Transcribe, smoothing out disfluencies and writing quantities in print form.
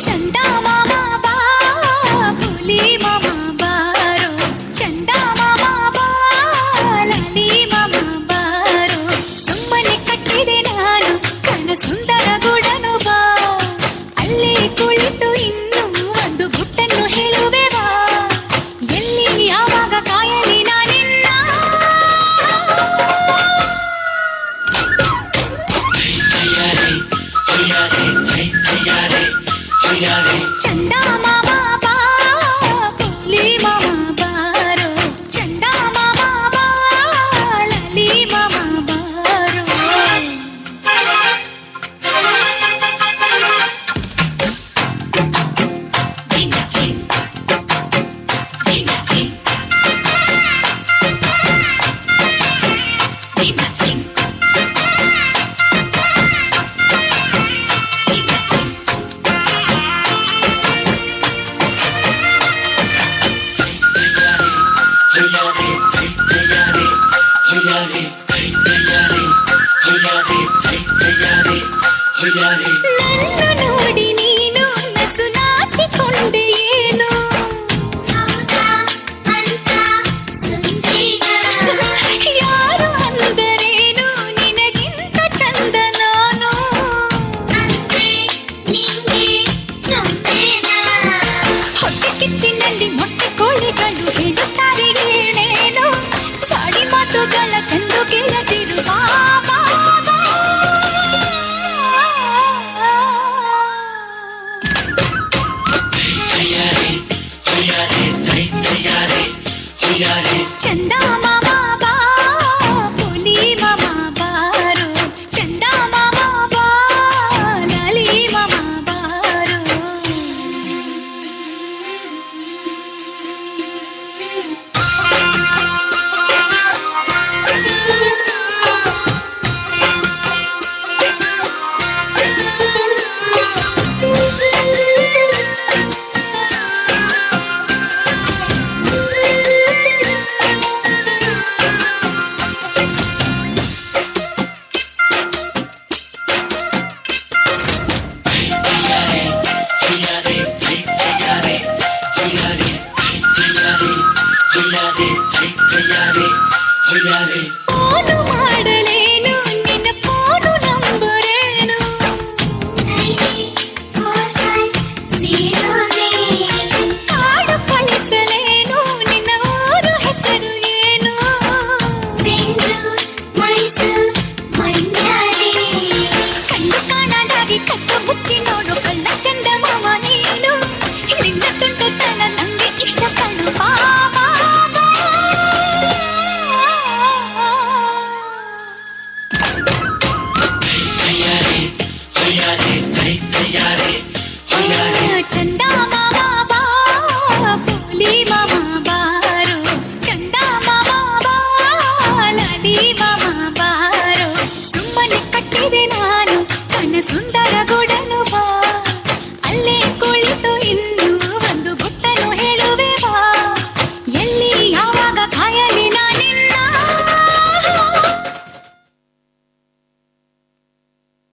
ಚಂದ ಮಾಮ ಬಾ ಹುಲಿ ಮಾಮ ಬಾರೋ ಚಂದ ಮಾಮ ಬಾ ಲಾಲಿ ಮಾಮ ಬಾರೋ ಸುಮ್ಮನೆ ಕಟ್ಟಿದೆ ನಾನು ಕನ ಸುಂದರ ಗುಡನು ಬಾ ಅಲ್ಲೇ ಕುಳಿತು ಇನ್ನು ಒಂದು ಗುಟ್ಟನ್ನು ಹೇಳುವೆ ಬಾ ಎಲ್ಲಿ ಯಾವಾಗ ಕಾಯಲಿ ನಾನಿನ್ನ ಚಂದ ಮಾಮ ಬಾ ಹುಲಿ ಮಾಮ ಬಾರೋ ಚಂದ ಮಾಮ ಬಾ ಲಾಲಿ ಮಾಮ ಬಾರೋ ನನ್ನ ನೋಡಿ ನೀನು ನಸು ನಾಚಿಕೊಂಡೆ ಏನು ಯಾರು ಅಂದರೇನು ನಿನಗಿಂತ ಚಂದ ನಾನು ಹೊಟ್ಟೆ ಕಿಚ್ಚಿನಲ್ಲಿ ಮೊಟ್ಟೆ ಕೋಳಿಗಳು ಹೇಳುತ್ತಾರೆ ಏನೇನು ಚಾಡಿ ಮಾತುಗಳ ಚಂದು ಕೇಳದಿರು ಬಾಬಾ ಚಂದ